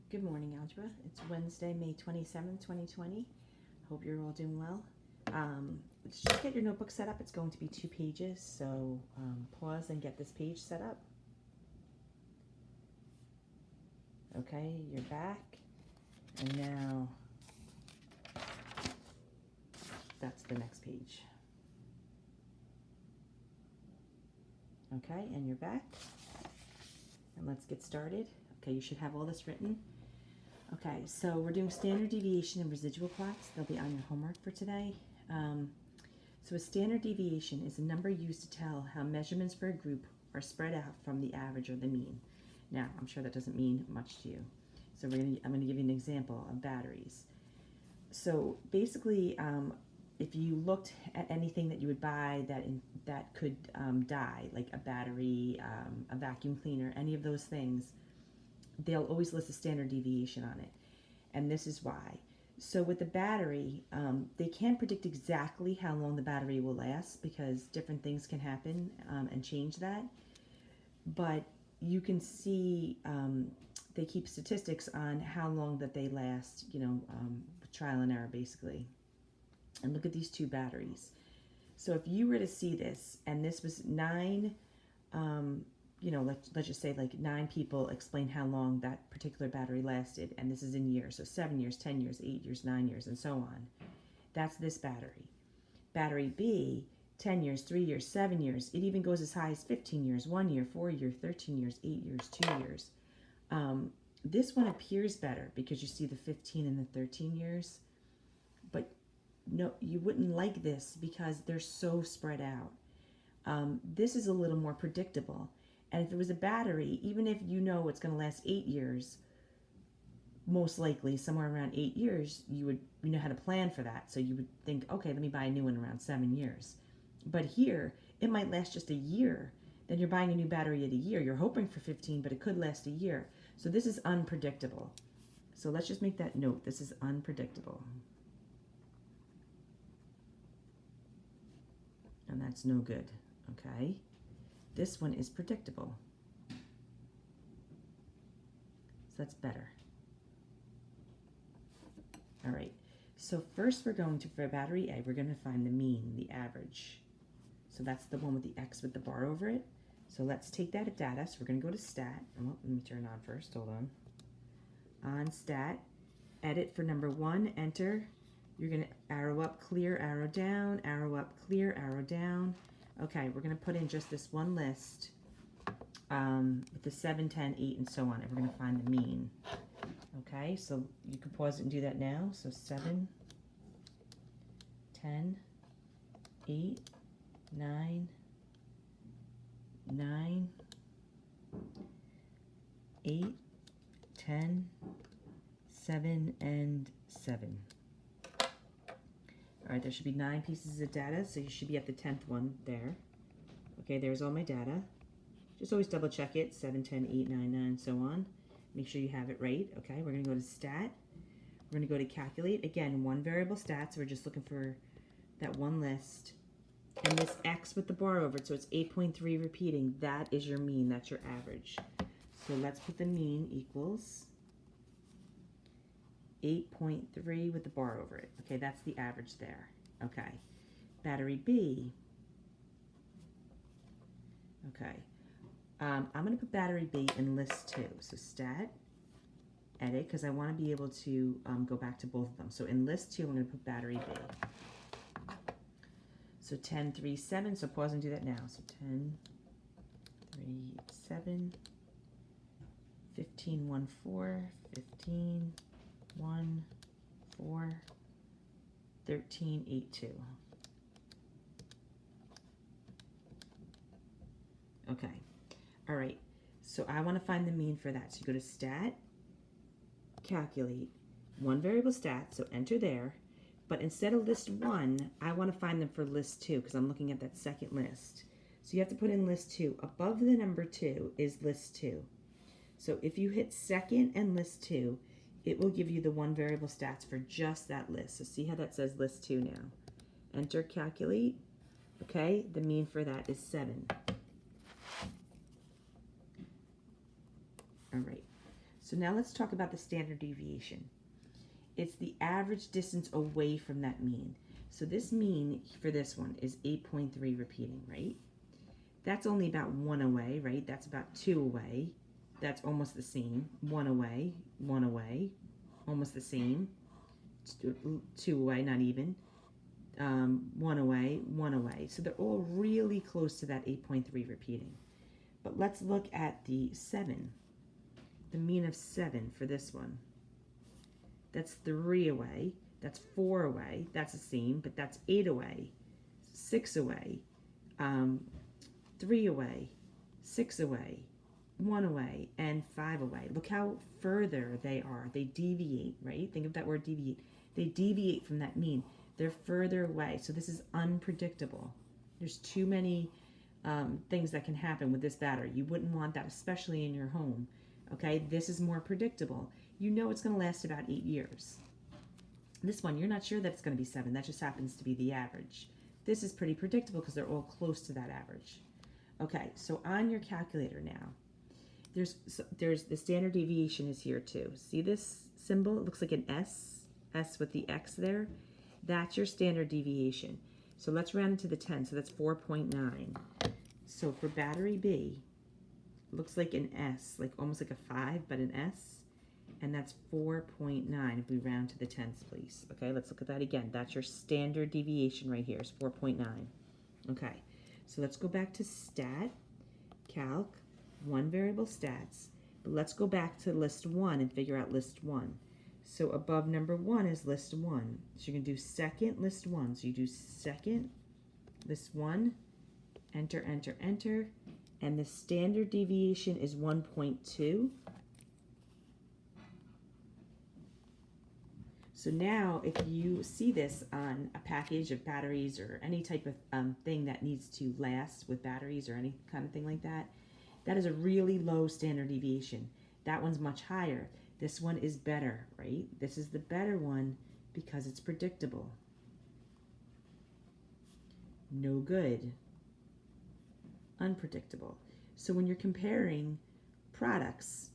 Good morning, Algebra. It's Wednesday, May 27th, 2020. Hope you're all doing well. Let's just get your notebook set up. It's going to be 2 pages, so pause and get this page set up. Okay, you're back. And now that's the next page. Okay, and you're back. And let's get started. Okay, you should have all this written. Okay, so we're doing standard deviation and residual plots. They'll be on your homework for today. So a standard deviation is a number used to tell how measurements for a group are spread out from the average or the mean. Now, I'm sure that doesn't mean much to you. So I'm going to give you an example of batteries. So basically, if you looked at anything that you would buy that could die, like a battery, a vacuum cleaner, any of those things, they'll always list a standard deviation on it. And this is why. So with the battery, they can't predict exactly how long the battery will last because different things can happen and change that. But you can see they keep statistics on how long that they last, trial and error basically. And look at these 2 batteries. So if you were to see this, and this was 9, let's just say like 9 people explain how long that particular battery lasted, and this is in years, so 7 years, 10 years, 8 years, 9 years, and so on. That's this battery. Battery B, 10 years, 3 years, 7 years. It even goes as high as 15 years, 1 year, 4 years, 13 years, 8 years, 2 years. This one appears better because you see the 15 and the 13 years, but no, you wouldn't like this because they're so spread out. This is a little more predictable. And if it was a battery, even if you know it's going to last 8 years, most likely somewhere around 8 years, you know how to plan for that. So you would think, okay, let me buy a new one around 7 years. But here, it might last just a year. Then you're buying a new battery at a year. You're hoping for 15, but it could last a year. So this is unpredictable. So let's just make that note. This is unpredictable. And that's no good, okay? This one is predictable. So that's better. All right, so first we're going to, for battery A, we're going to find the mean, the average. So that's the one with the X with the bar over it. So let's take that at data. So we're going to go to stat. Oh, let me turn on first, hold on. On stat, edit for number 1, enter. You're going to arrow up, clear, arrow down, arrow up, clear, arrow down. Okay, we're going to put in just this one list with the 7, 10, 8, and so on, and we're going to find the mean. Okay, so you can pause it and do that now. So 7, 10, 8, 9, 9, 8, 10, 7, and 7. All right, there should be 9 pieces of data, so you should be at the 10th one there. Okay, there's all my data. Just always double check it, 7, 10, 8, 9, 9, so on. Make sure you have it right. Okay, we're gonna go to stat. We're gonna go to calculate. Again, 1 variable stat, so we're just looking for that one list. And this X with the bar over it, so it's 8.3 repeating, that is your mean, that's your average. So let's put the mean equals 8.3 with the bar over it. Okay, that's the average there. Okay, battery B. Okay, I'm going to put battery B in list 2. So stat, edit, because I want to be able to go back to both of them. So in list 2, I'm going to put battery B. So 10, 3, 7. So pause and do that now. So 10, 3, 7, 15, 1, 4, 15, 1, 4, 13, 8, 2. Okay, all right, so I want to find the mean for that. So you go to stat, calculate, 1 variable stat, so enter there. But instead of list 1, I want to find them for list 2 because I'm looking at that second list. So you have to put in list 2. Above the number 2 is list 2. So if you hit second and list 2, it will give you the 1 variable stats for just that list. So see how that says list 2 now. Enter, calculate. Okay, the mean for that is 7. All right. So now let's talk about the standard deviation. It's the average distance away from that mean. So this mean for this one is 8.3 repeating, right? That's only about 1 away, right? That's about 2 away. That's almost the same. 1 away, 1 away, almost the same. 2 away, not even. 1 away, 1 away. So they're all really close to that 8.3 repeating. But let's look at the 7. The mean of 7 for this one. That's 3 away. That's 4 away. That's the same, but that's 8 away. 6 away. 3 away. 6 away. 1 away. And 5 away. Look how further they are. They deviate, right? Think of that word deviate. They deviate from that mean. They're further away. So this is unpredictable. There's too many things that can happen with this battery. You wouldn't want that, especially in your home. Okay, this is more predictable. You know it's going to last about 8 years. This one, you're not sure that it's going to be 7. That just happens to be the average. This is pretty predictable because they're all close to that average. Okay, so on your calculator now, there's the standard deviation is here too. See this symbol? It looks like an S with the X there. That's your standard deviation. So let's round it to the 10. So that's 4.9. So for battery B, it looks like an S, like almost like a 5, but an S. And that's 4.9 if we round to the tens, please. Okay, let's look at that again. That's your standard deviation right here is 4.9. Okay, so let's go back to stat, calc, one variable stats. But let's go back to list 1 and figure out list 1. So above number 1 is list 1. So you're going to do second list 1. So you do second list 1, enter, enter, enter. And the standard deviation is 1.2. So now if you see this on a package of batteries or any type of thing that needs to last with batteries or any kind of thing like that, that is a really low standard deviation. That one's much higher. This one is better, right? This is the better one because it's predictable. No good. Unpredictable. So when you're comparing products,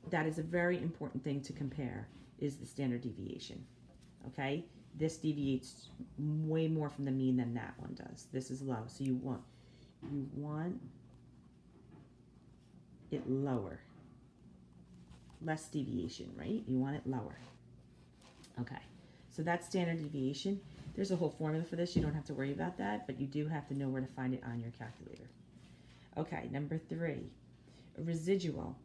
that is a very important thing to compare, is the standard deviation. Okay? This deviates way more from the mean than that one does. This is low. So you want it lower. Less deviation, right? You want it lower. Okay. So that's standard deviation. There's a whole formula for this. You don't have to worry about that, but you do have to know where to find it on your calculator. Okay, number 3, a residual.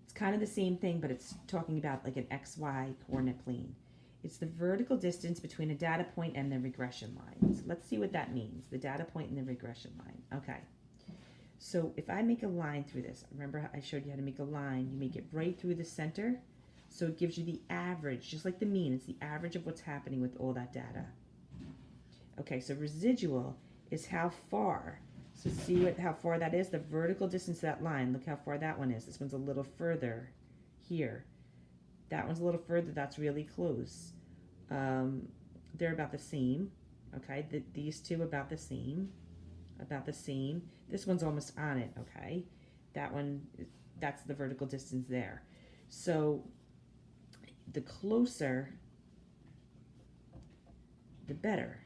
It's kind of the same thing, but it's talking about like an XY coordinate plane. It's the vertical distance between a data point and the regression line. So let's see what that means, the data point and the regression line. Okay, so if I make a line through this, remember I showed you how to make a line. You make it right through the center, so it gives you the average, just like the mean. It's the average of what's happening with all that data. Okay, so residual is how far. So see how far that is? The vertical distance to that line. Look how far that one is. This one's a little further here. That one's a little further. That's really close. They're about the same. Okay, these two about the same. About the same. This one's almost on it. Okay, that one, that's the vertical distance there. So the closer, the better.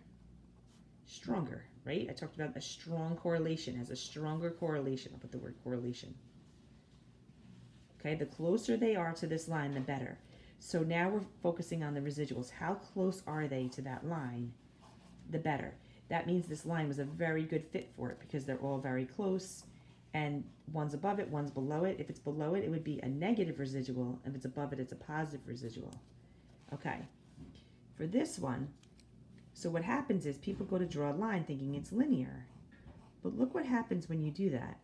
Stronger. Right? I talked about a strong correlation, has a stronger correlation. I'll put the word correlation. Okay, the closer they are to this line, the better. So now we're focusing on the residuals. How close are they to that line? The better. That means this line was a very good fit for it because they're all very close, and one's above it, one's below it. If it's below it, it would be a negative residual. If it's above it, it's a positive residual. Okay, for this one, so what happens is people go to draw a line thinking it's linear. But look what happens when you do that.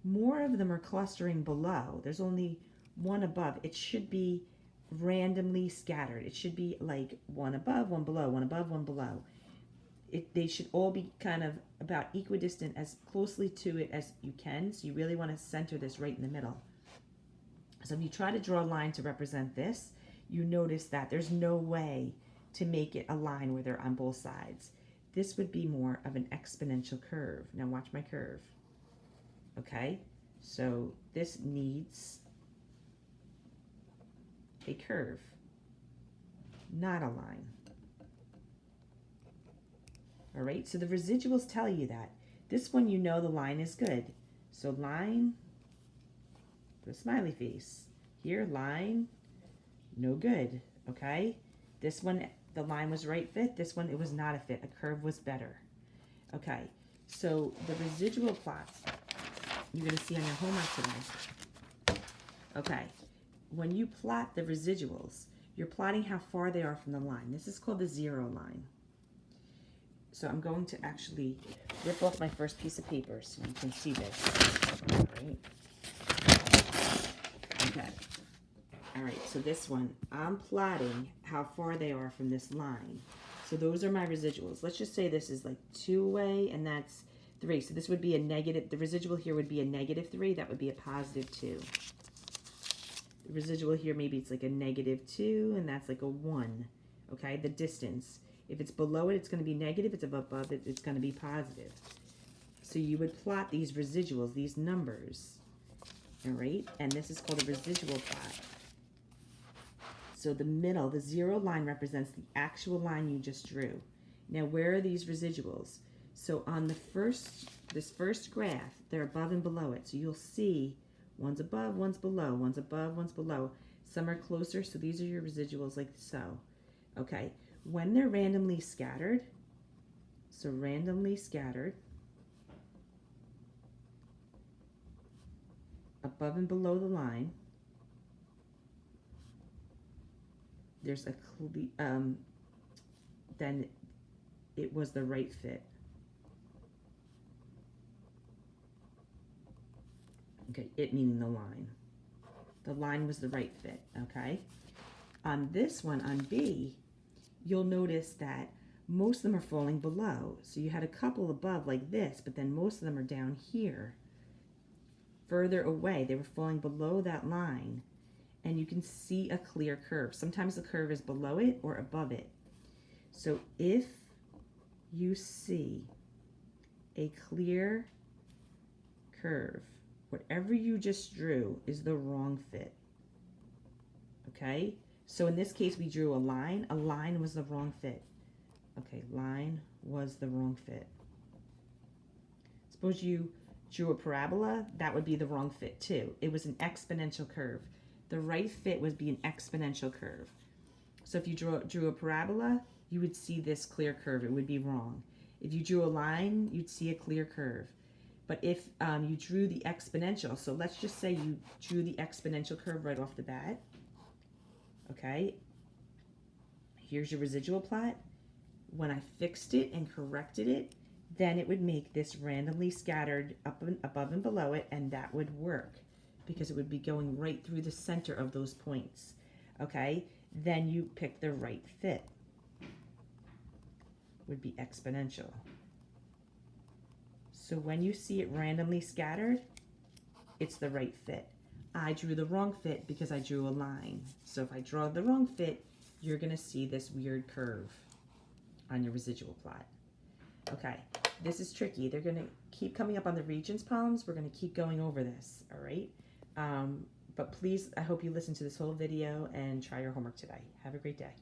More of them are clustering below. There's only one above. It should be randomly scattered. It should be like one above, one below, one above, one below. They should all be kind of about equidistant, as closely to it as you can. So you really want to center this right in the middle. So if you try to draw a line to represent this, you notice that there's no way to make it a line where they're on both sides. This would be more of an exponential curve. Now watch my curve. Okay, so this needs a curve, not a line. All right, so the residuals tell you that. This one, you know the line is good. So line, put a smiley face. Here, line, no good, okay? This one, the line was right fit. This one, it was not a fit. A curve was better. Okay, so the residual plots you're going to see on your homework today. Okay, when you plot the residuals, you're plotting how far they are from the line. This is called the zero line. So I'm going to actually rip off my first piece of paper so you can see this. All right. Okay. All right, so this one, I'm plotting how far they are from this line. So those are my residuals. Let's just say this is like 2 away, and that's 3. So this would be a negative, the residual here would be a -3. That would be a +2. The residual here, maybe it's like a -2, and that's like a 1. Okay, the distance. If it's below it, it's going to be negative. If it's above it, it's going to be positive. So you would plot these residuals, these numbers. All right, and this is called a residual plot. So the middle, the zero line represents the actual line you just drew. Now, where are these residuals? So on this first graph, they're above and below it. So you'll see one's above, one's below, one's above, one's below. Some are closer, so these are your residuals like so. Okay, when they're randomly scattered, so randomly scattered, above and below the line, there's a then it was the right fit. Okay, it meaning the line. The line was the right fit, okay? On this one, on B, you'll notice that most of them are falling below. So you had a couple above like this, but then most of them are down here, further away. They were falling below that line. And you can see a clear curve. Sometimes the curve is below it or above it. So if you see a clear curve, whatever you just drew is the wrong fit. Okay? So in this case, we drew a line. A line was the wrong fit. Okay, line was the wrong fit. Suppose you drew a parabola, that would be the wrong fit too. It was an exponential curve. The right fit would be an exponential curve. So if you drew a parabola, you would see this clear curve. It would be wrong. If you drew a line, you'd see a clear curve. But if you drew the exponential, so let's just say you drew the exponential curve right off the bat. Okay, here's your residual plot. When I fixed it and corrected it, then it would make this randomly scattered up and above and below it, and that would work, because it would be going right through the center of those points. Okay, then you pick the right fit. Would be exponential. So when you see it randomly scattered, it's the right fit. I drew the wrong fit because I drew a line. So if I draw the wrong fit, you're going to see this weird curve on your residual plot. Okay, this is tricky. They're going to keep coming up on the Regents problems. We're going to keep going over this, all right? But please, I hope you listen to this whole video and try your homework today. Have a great day.